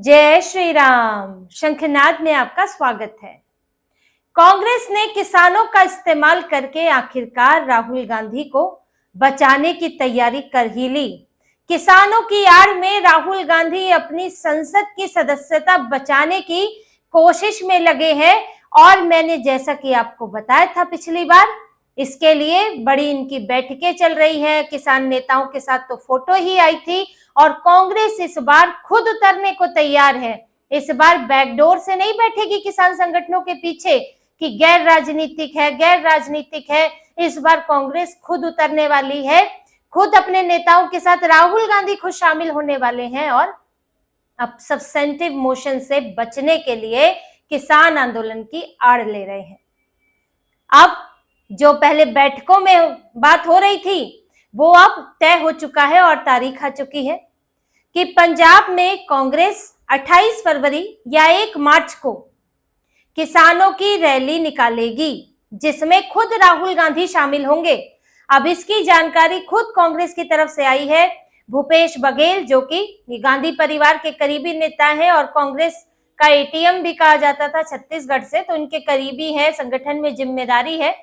जय श्री राम। शंखनाद में आपका स्वागत है। कांग्रेस ने किसानों का इस्तेमाल करके आखिरकार राहुल गांधी को बचाने की तैयारी कर ही ली। किसानों की आड़ में राहुल गांधी अपनी संसद की सदस्यता बचाने की कोशिश में लगे हैं और मैंने जैसा कि आपको बताया था पिछली बार, इसके लिए बड़ी इनकी बैठकें चल रही हैं। किसान नेताओं के साथ तो फोटो ही आई थी और कांग्रेस इस बार खुद उतरने को तैयार है। इस बार बैकडोर से नहीं बैठेगी किसान संगठनों के पीछे कि गैर राजनीतिक है। इस बार कांग्रेस खुद उतरने वाली है, खुद अपने नेताओं के साथ राहुल गांधी खुद शामिल होने वाले हैं और अब सब्सटेंटिव मोशन से बचने के लिए किसान आंदोलन की आड़ ले रहे हैं। अब जो पहले बैठकों में बात हो रही थी वो अब तय हो चुका है और तारीख आ चुकी है कि पंजाब में कांग्रेस 28 फरवरी या 1 मार्च को किसानों की रैली निकालेगी जिसमें खुद राहुल गांधी शामिल होंगे। अब इसकी जानकारी खुद कांग्रेस की तरफ से आई है। भूपेश बघेल जो कि गांधी परिवार के करीबी नेता हैं और कांग्रेस का एटीएम भी कहा जाता था छत्तीसगढ़ से, तो इनके करीबी है, संगठन में जिम्मेदारी है,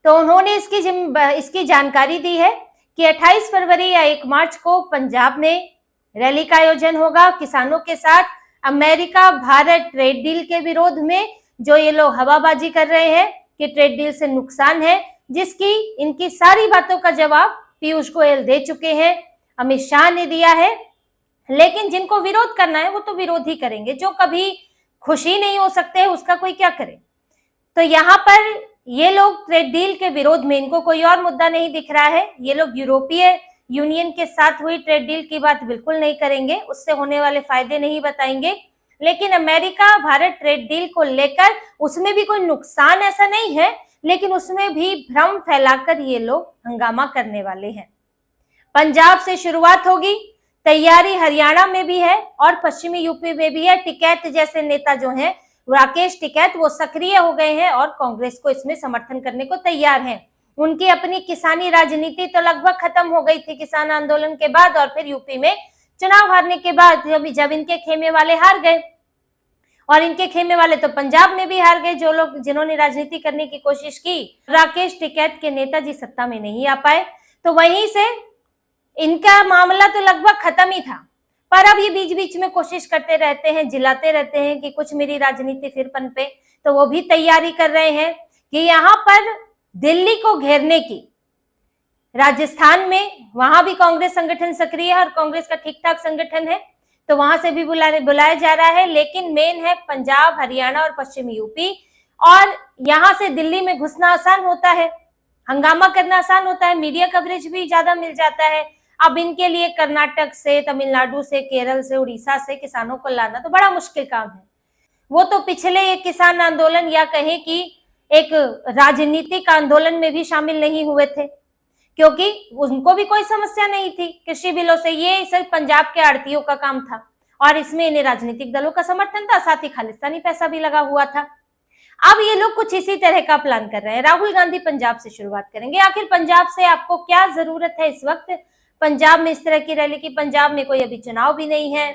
तो उन्होंने इसकी जानकारी दी है कि 28 फरवरी या 1 मार्च को पंजाब में रैली का आयोजन होगा किसानों के साथ। अमेरिका भारत ट्रेड डील के विरोध में जो ये लोग हवाबाजी कर रहे हैं कि ट्रेड डील से नुकसान है, जिसकी इनकी सारी बातों का जवाब पीयूष गोयल दे चुके हैं, अमित शाह ने दिया है। लेकिन जिनको विरोध करना है वो तो विरोध ही करेंगे, जो कभी खुशी नहीं हो सकते उसका कोई क्या करे। तो यहाँ पर ये लोग ट्रेड डील के विरोध में, इनको कोई और मुद्दा नहीं दिख रहा है। ये लोग यूरोपीय यूनियन के साथ हुई ट्रेड डील की बात बिल्कुल नहीं करेंगे, उससे होने वाले फायदे नहीं बताएंगे। लेकिन अमेरिका भारत ट्रेड डील को लेकर उसमें भी कोई नुकसान ऐसा नहीं है, लेकिन उसमें भी भ्रम फैलाकर ये लोग हंगामा करने वाले हैं। पंजाब से शुरुआत होगी, तैयारी हरियाणा में भी है और पश्चिमी यूपी में भी है। टिकैत जैसे नेता जो हैं, राकेश टिकैत, वो सक्रिय हो गए हैं और कांग्रेस को इसमें समर्थन करने को तैयार हैं। उनकी अपनी किसानी राजनीति तो लगभग खत्म हो गई थी किसान आंदोलन के बाद, और फिर यूपी में चुनाव हारने के बाद जब इनके खेमे वाले हार गए, और इनके खेमे वाले तो पंजाब में भी हार गए, जो लोग जिन्होंने राजनीति करने की कोशिश की। राकेश टिकैत के नेताजी सत्ता में नहीं आ पाए, तो वहीं से इनका मामला तो लगभग खत्म ही था। पर अब ये बीच बीच में कोशिश करते रहते हैं, जिलाते रहते हैं कि कुछ मेरी राजनीति फिर पनपे, तो वो भी तैयारी कर रहे हैं कि यहाँ पर दिल्ली को घेरने की। राजस्थान में वहां भी कांग्रेस संगठन सक्रिय है और कांग्रेस का ठीक ठाक संगठन है, तो वहां से भी बुलाया जा रहा है। लेकिन मेन है पंजाब, हरियाणा और पश्चिमी यूपी, और यहाँ से दिल्ली में घुसना आसान होता है, हंगामा करना आसान होता है, मीडिया कवरेज भी ज्यादा मिल जाता है। अब इनके लिए कर्नाटक से, तमिलनाडु से, केरल से, उड़ीसा से किसानों को लाना तो बड़ा मुश्किल काम है। वो तो पिछले एक किसान आंदोलन या कहें कि एक राजनीतिक आंदोलन में भी शामिल नहीं हुए थे, क्योंकि उनको भी कोई समस्या नहीं थी कृषि बिलों से। ये सिर्फ पंजाब के आड़तियों का काम था और इसमें इन्हें राजनीतिक दलों का समर्थन था, साथ ही खालिस्तानी पैसा भी लगा हुआ था। अब ये लोग कुछ इसी तरह का प्लान कर रहे हैं। राहुल गांधी पंजाब से शुरुआत करेंगे। आखिर पंजाब से आपको क्या जरूरत है इस वक्त पंजाब में इस तरह की रैली की? पंजाब में कोई अभी चुनाव भी नहीं है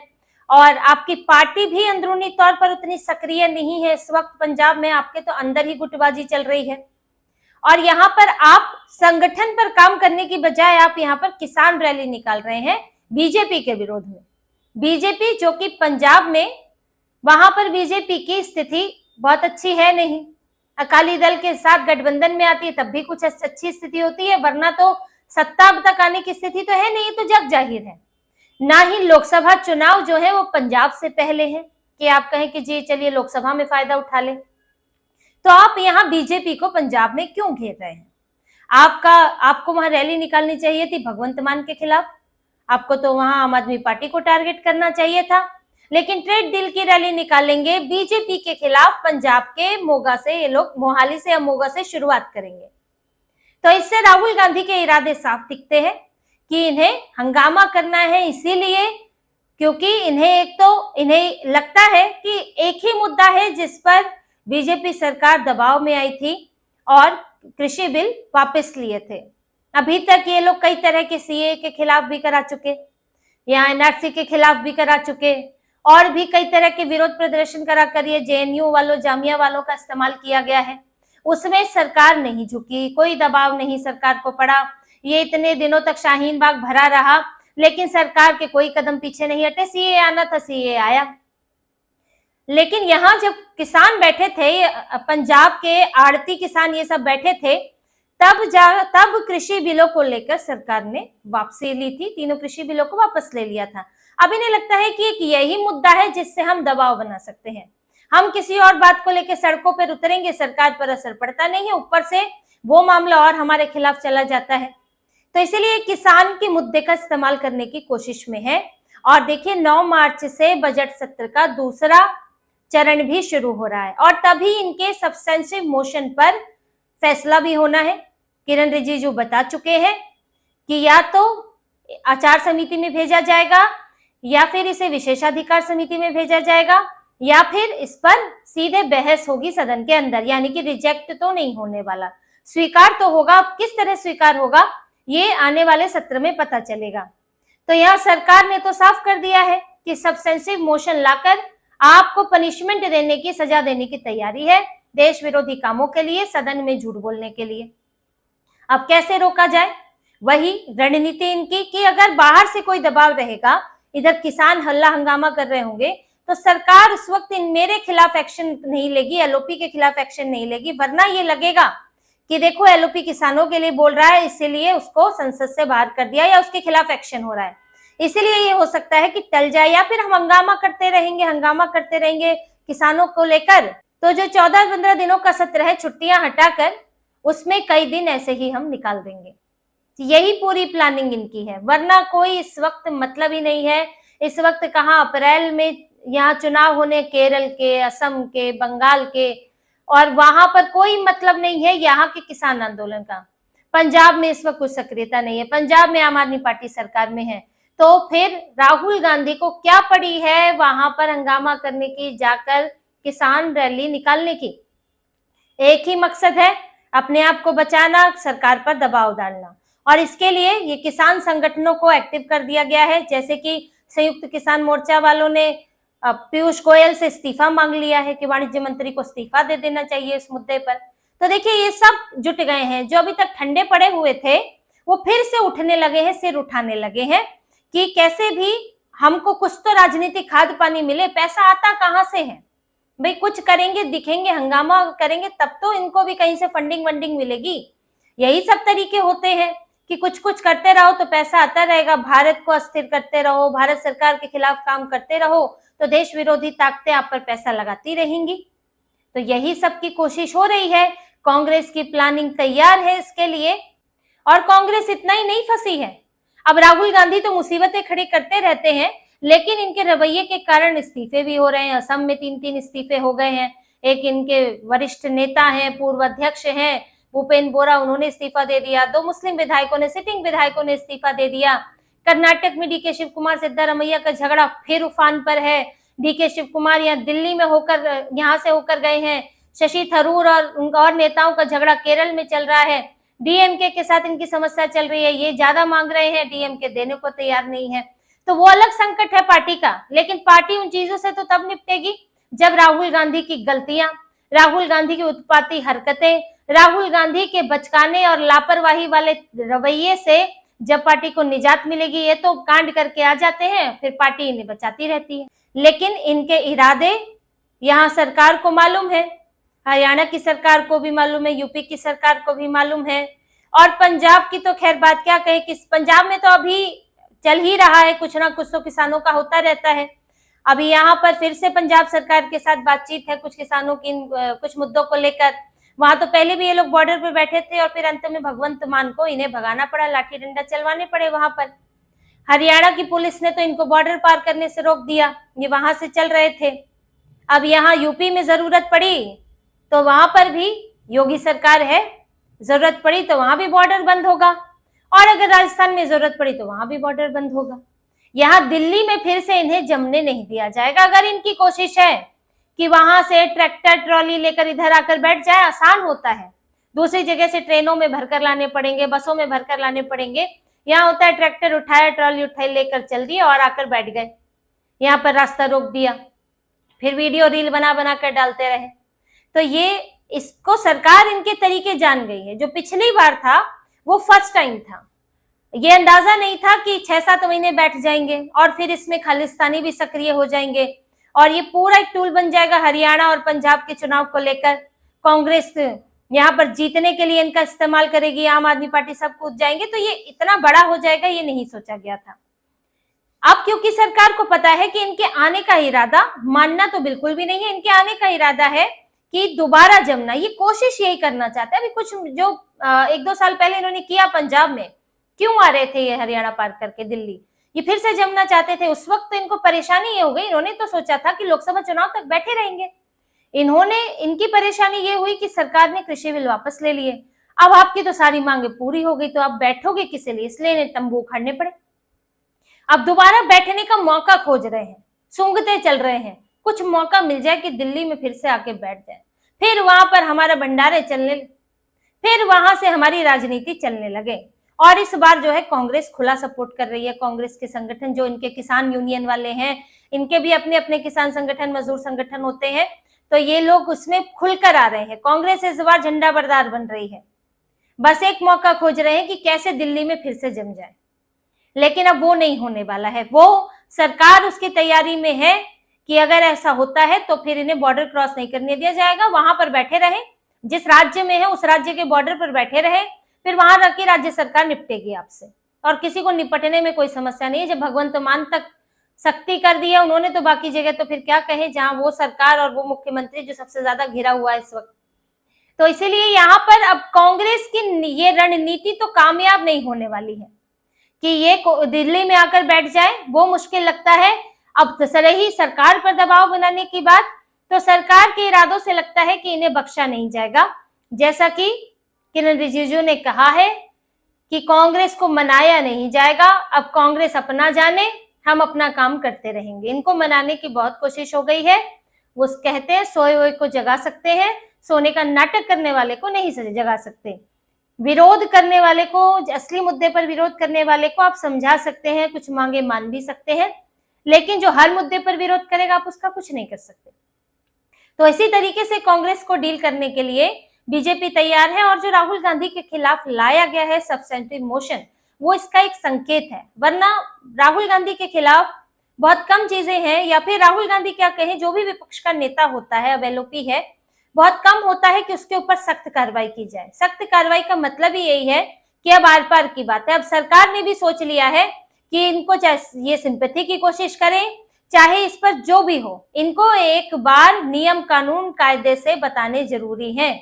और आपकी पार्टी भी अंदरूनी तौर पर उतनी सक्रिय नहीं है इस वक्त। पंजाब में आपके तो अंदर ही गुटबाजी चल रही है और यहाँ पर आप संगठन पर काम करने की बजाय आप यहाँ पर किसान रैली निकाल रहे हैं बीजेपी के विरोध में। बीजेपी जो कि पंजाब में, वहां पर बीजेपी की स्थिति बहुत अच्छी है नहीं। अकाली दल के साथ गठबंधन में आती है तब भी कुछ अच्छी स्थिति होती है, वरना तो सत्ता तक आने की स्थिति तो है नहीं, तो जग जाहिर है। ना ही लोकसभा चुनाव जो है वो पंजाब से पहले है कि आप कहें कि जी चलिए लोकसभा में फायदा उठा लें। तो आप यहाँ बीजेपी को पंजाब में क्यों घेर रहे हैं? आपको वहां रैली निकालनी चाहिए थी भगवंत मान के खिलाफ, आपको तो वहां आम आदमी पार्टी को टारगेट करना चाहिए था। लेकिन ट्रेड डील की रैली निकालेंगे बीजेपी के खिलाफ पंजाब के मोगा से, ये लोग मोहाली से या मोगा से शुरुआत करेंगे। तो इससे राहुल गांधी के इरादे साफ दिखते हैं कि इन्हें हंगामा करना है, इसीलिए क्योंकि इन्हें लगता है कि एक ही मुद्दा है जिस पर बीजेपी सरकार दबाव में आई थी और कृषि बिल वापस लिए थे। अभी तक ये लोग कई तरह के सीए के खिलाफ भी करा चुके, या एनआरसी के खिलाफ भी करा चुके, और भी कई तरह के विरोध प्रदर्शन करा कर ये जेएनयू वालों, जामिया वालों का इस्तेमाल किया गया है। उसमें सरकार नहीं झुकी, कोई दबाव नहीं सरकार को पड़ा। ये इतने दिनों तक शाहीन बाग भरा रहा, लेकिन सरकार के कोई कदम पीछे नहीं हटे। सीए आना था, सीए आया। लेकिन यहाँ जब किसान बैठे थे, पंजाब के आड़ती किसान ये सब बैठे थे, तब कृषि बिलों को लेकर सरकार ने वापसी ली थी। तीनों कृषि बिलों को वापस ले लिया था। अब इन्हें लगता है कि एक यही मुद्दा है जिससे हम दबाव बना सकते हैं। हम किसी और बात को लेकर सड़कों पर उतरेंगे, सरकार पर असर पड़ता नहीं है, ऊपर से वो मामला और हमारे खिलाफ चला जाता है। तो इसीलिए किसान के मुद्दे का इस्तेमाल करने की कोशिश में है। और देखिए 9 मार्च से बजट सत्र का दूसरा चरण भी शुरू हो रहा है और तभी इनके सब्सटेंसिव मोशन पर फैसला भी होना है। किरण रिजिजू बता चुके हैं कि या तो आचार समिति में भेजा जाएगा या फिर इसे विशेषाधिकार समिति में भेजा जाएगा या फिर इस पर सीधे बहस होगी सदन के अंदर, यानी कि रिजेक्ट तो नहीं होने वाला, स्वीकार तो होगा। अब किस तरह स्वीकार होगा ये आने वाले सत्र में पता चलेगा। तो यहाँ सरकार ने तो साफ कर दिया है कि सब्सटेंसिव मोशन लाकर आपको पनिशमेंट देने की, सजा देने की तैयारी है देश विरोधी कामों के लिए, सदन में झूठ बोलने के लिए। अब कैसे रोका जाए, वही रणनीति इनकी कि अगर बाहर से कोई दबाव रहेगा, इधर किसान हल्ला हंगामा कर रहे होंगे, तो सरकार उस वक्त मेरे खिलाफ एक्शन नहीं लेगी, एलओपी के खिलाफ एक्शन नहीं लेगी, वरना ये लगेगा कि देखो एलओपी किसानों के लिए बोल रहा है, इसीलिए उसको संसद से बाहर कर दिया या उसके खिलाफ एक्शन हो रहा है। इसीलिए ये हो सकता है कि टल जाए या फिर हम हंगामा करते रहेंगे किसानों को लेकर। तो जो 14-15 दिनों का सत्र है, छुट्टियां हटाकर उसमें कई दिन ऐसे ही हम निकाल देंगे। यही पूरी प्लानिंग इनकी है, वरना कोई इस वक्त मतलब ही नहीं है। इस वक्त कहाँ अप्रैल में यहाँ चुनाव होने, केरल के, असम के, बंगाल के, और वहां पर कोई मतलब नहीं है यहाँ के किसान आंदोलन का। पंजाब में इस वक्त कुछ सक्रियता नहीं है, पंजाब में आम आदमी पार्टी सरकार में है। तो फिर राहुल गांधी को क्या पड़ी है वहां पर हंगामा करने की, जाकर किसान रैली निकालने की? एक ही मकसद है, अपने आप को बचाना, सरकार पर दबाव डालना। और इसके लिए ये किसान संगठनों को एक्टिव कर दिया गया है, जैसे कि संयुक्त किसान मोर्चा वालों ने पीयूष गोयल से इस्तीफा मांग लिया है कि वाणिज्य मंत्री को इस्तीफा दे देना चाहिए इस मुद्दे पर। तो देखिए ये सब जुट गए हैं, जो अभी तक ठंडे पड़े हुए थे वो फिर से उठने लगे हैं, सिर उठाने लगे हैं कि कैसे भी हमको कुछ तो राजनीतिक खाद पानी मिले। पैसा आता कहाँ से है भाई? कुछ करेंगे, दिखेंगे, हंगामा करेंगे, तब तो इनको भी कहीं से फंडिंग वंडिंग मिलेगी। यही सब तरीके होते हैं कि कुछ कुछ करते रहो तो पैसा आता रहेगा, भारत को अस्थिर करते रहो, भारत सरकार के खिलाफ काम करते रहो तो देश विरोधी ताकतें आप पर पैसा लगाती रहेंगी। तो यही सब की कोशिश हो रही है, कांग्रेस की प्लानिंग तैयार है इसके लिए। और कांग्रेस इतना ही नहीं फंसी है, अब राहुल गांधी तो मुसीबतें खड़ी करते रहते हैं, लेकिन इनके रवैये के कारण इस्तीफे भी हो रहे हैं। असम में 3-3 इस्तीफे हो गए हैं। एक इनके वरिष्ठ नेता हैं, पूर्व अध्यक्ष हैं भूपेन बोरा, उन्होंने इस्तीफा दे दिया। 2 मुस्लिम विधायकों ने, सिटिंग विधायकों ने इस्तीफा दे दिया। कर्नाटक में डीके शिव कुमार सिद्धारमैया का झगड़ा फिर उफान पर है। डीके शिव कुमार यहाँ दिल्ली में होकर, यहाँ से होकर गए हैं। शशि थरूर और नेताओं का झगड़ा केरल में चल रहा है। डीएमके के साथ इनकी समस्या चल रही है, ये ज्यादा मांग रहे हैं, डीएमके देने को तैयार नहीं है। तो वो अलग संकट है पार्टी का, लेकिन पार्टी उन चीजों से तो तब निपटेगी जब राहुल गांधी की गलतियां, राहुल गांधी की उत्पाती हरकतें, राहुल गांधी के बचकाने और लापरवाही वाले रवैये से जब पार्टी को निजात मिलेगी। ये तो कांड करके आ जाते हैं, फिर पार्टी इन्हें बचाती रहती है। लेकिन इनके इरादे यहाँ सरकार को मालूम है, हरियाणा की सरकार को भी मालूम है, यूपी की सरकार को भी मालूम है, और पंजाब की तो खैर बात क्या कहे कि पंजाब में तो अभी चल ही रहा है, कुछ ना कुछ तो किसानों का होता रहता है। अभी यहाँ पर फिर से पंजाब सरकार के साथ बातचीत है कुछ किसानों की कुछ मुद्दों को लेकर। वहां तो पहले भी ये लोग बॉर्डर पे बैठे थे और फिर अंत में भगवंत मान को इन्हें भगाना पड़ा, लाठी डंडा चलवाने पड़े वहां पर। हरियाणा की पुलिस ने तो इनको बॉर्डर पार करने से रोक दिया, ये वहां से चल रहे थे। अब यहाँ यूपी में जरूरत पड़ी तो वहां पर भी योगी सरकार है, जरूरत पड़ी तो वहां भी बॉर्डर बंद होगा, और अगर राजस्थान में जरूरत पड़ी तो वहां भी बॉर्डर बंद होगा। यहाँ दिल्ली में फिर से इन्हें जमने नहीं दिया जाएगा। अगर इनकी कोशिश है कि वहां से ट्रैक्टर ट्रॉली लेकर इधर आकर बैठ जाए, आसान होता है, दूसरी जगह से ट्रेनों में भरकर लाने पड़ेंगे, बसों में भरकर लाने पड़ेंगे। यहाँ होता है ट्रैक्टर उठाया, ट्रॉली उठाई, लेकर चल दिए और आकर बैठ गए। यहाँ पर रास्ता रोक दिया, फिर वीडियो रील बना बना कर डालते रहे। तो ये इसको सरकार इनके तरीके जान गई है। जो पिछली बार था वो फर्स्ट टाइम था, ये अंदाजा नहीं था कि 6-7 महीने बैठ जाएंगे और फिर इसमें खालिस्तानी भी सक्रिय हो जाएंगे और ये पूरा एक टूल बन जाएगा हरियाणा और पंजाब के चुनाव को लेकर। कांग्रेस यहाँ पर जीतने के लिए इनका इस्तेमाल करेगी, आम आदमी पार्टी सब कूद जाएंगे, तो ये इतना बड़ा हो जाएगा ये नहीं सोचा गया था। अब क्योंकि सरकार को पता है कि इनके आने का इरादा मानना तो बिल्कुल भी नहीं है, इनके आने का इरादा है कि दोबारा जमना, ये कोशिश यही करना चाहते हैं। अभी कुछ जो 1-2 साल पहले इन्होंने किया पंजाब में, क्यों आ रहे थे ये हरियाणा पार करके दिल्ली, ये फिर से जमना चाहते थे। उस वक्त इनको परेशानी ये हो गई, इन्होंने तो सोचा था कि लोकसभा चुनाव तक बैठे रहेंगे, इनकी परेशानी ये हुई कि सरकार ने कृषि बिल वापस ले लिए। अब आपकी तो सारी मांगे पूरी हो गई, तो आप बैठोगे किस लिए, इसलिए इन्हें तंबू उखाड़ने पड़े। अब दोबारा बैठने का मौका खोज रहे हैं, सूंघते चल रहे हैं, कुछ मौका मिल जाए कि दिल्ली में फिर से आके बैठ जाए, फिर वहां पर हमारा भंडारे चलने, फिर वहां से हमारी राजनीति चलने लगे। और इस बार जो है कांग्रेस खुला सपोर्ट कर रही है। कांग्रेस के संगठन जो इनके किसान यूनियन वाले हैं, इनके भी अपने अपने किसान संगठन, मजदूर संगठन होते हैं, तो ये लोग उसमें खुलकर आ रहे हैं। कांग्रेस इस बार झंडा बरदार बन रही है, बस एक मौका खोज रहे हैं कि कैसे दिल्ली में फिर से जम जाए। लेकिन अब वो नहीं होने वाला है, वो सरकार उसकी तैयारी में है कि अगर ऐसा होता है तो फिर इन्हें बॉर्डर क्रॉस नहीं करने दिया जाएगा, वहां पर बैठे रहे, जिस राज्य में है उस राज्य के बॉर्डर पर बैठे रहे, फिर वहां रह के राज्य सरकार निपटेगी आपसे, और किसी को निपटने में कोई समस्या नहीं है। जब भगवंत मान तक सख्ती कर दी है उन्होंने, तो बाकी जगह तो फिर क्या कहे, जहां वो सरकार और वो मुख्यमंत्री जो सबसे ज्यादा घिरा हुआ है इस वक्त। तो इसीलिए यहाँ पर अब कांग्रेस की ये रणनीति तो कामयाब नहीं होने वाली है कि ये दिल्ली में आकर बैठ जाए, वो मुश्किल लगता है। अब रही सरकार पर दबाव बनाने की बात, तो सरकार के इरादों से लगता है कि इन्हें बख्शा नहीं जाएगा। जैसा कि किरण रिजिजू ने कहा है कि कांग्रेस को मनाया नहीं जाएगा, अब कांग्रेस अपना जाने, हम अपना काम करते रहेंगे। इनको मनाने की बहुत कोशिश हो गई है। वो कहते हैं सोए हुए को जगा सकते हैं, सोने का नाटक करने वाले को नहीं जगा सकते। विरोध करने वाले को, असली मुद्दे पर विरोध करने वाले को आप समझा सकते हैं, कुछ मांगे मान भी सकते हैं, लेकिन जो हर मुद्दे पर विरोध करेगा आप उसका कुछ नहीं कर सकते। तो इसी तरीके से कांग्रेस को डील करने के लिए बीजेपी तैयार है, और जो राहुल गांधी के खिलाफ लाया गया है सब्सटेंटिव मोशन, वो इसका एक संकेत है। वरना राहुल गांधी के खिलाफ बहुत कम चीजें हैं, या फिर राहुल गांधी क्या कहें, जो भी विपक्ष का नेता होता है, अब एलओपी है, बहुत कम होता है कि उसके ऊपर सख्त कार्रवाई की जाए। सख्त कार्रवाई का मतलब ही यही है कि अब आर पार की बात है। अब सरकार ने भी सोच लिया है कि इनको चाहे ये सिंपैथी की कोशिश करें, चाहे इस पर जो भी हो, इनको एक बार नियम कानून कायदे से बताने जरूरी है।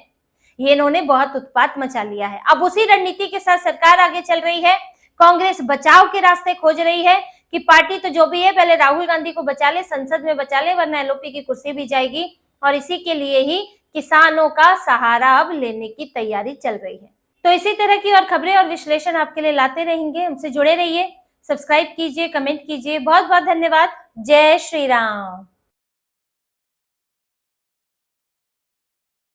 ये इन्होंने बहुत उत्पात मचा लिया है। अब उसी रणनीति के साथ सरकार आगे चल रही है। कांग्रेस बचाव के रास्ते खोज रही है कि पार्टी तो जो भी है पहले राहुल गांधी को बचा ले, संसद में बचा ले, वरना एलओपी की कुर्सी भी जाएगी, और इसी के लिए ही किसानों का सहारा अब लेने की तैयारी चल रही है। तो इसी तरह की और खबरें और विश्लेषण आपके लिए लाते रहेंगे। हमसे जुड़े रहिए, सब्सक्राइब कीजिए, कमेंट कीजिए। बहुत बहुत धन्यवाद। जय श्री राम।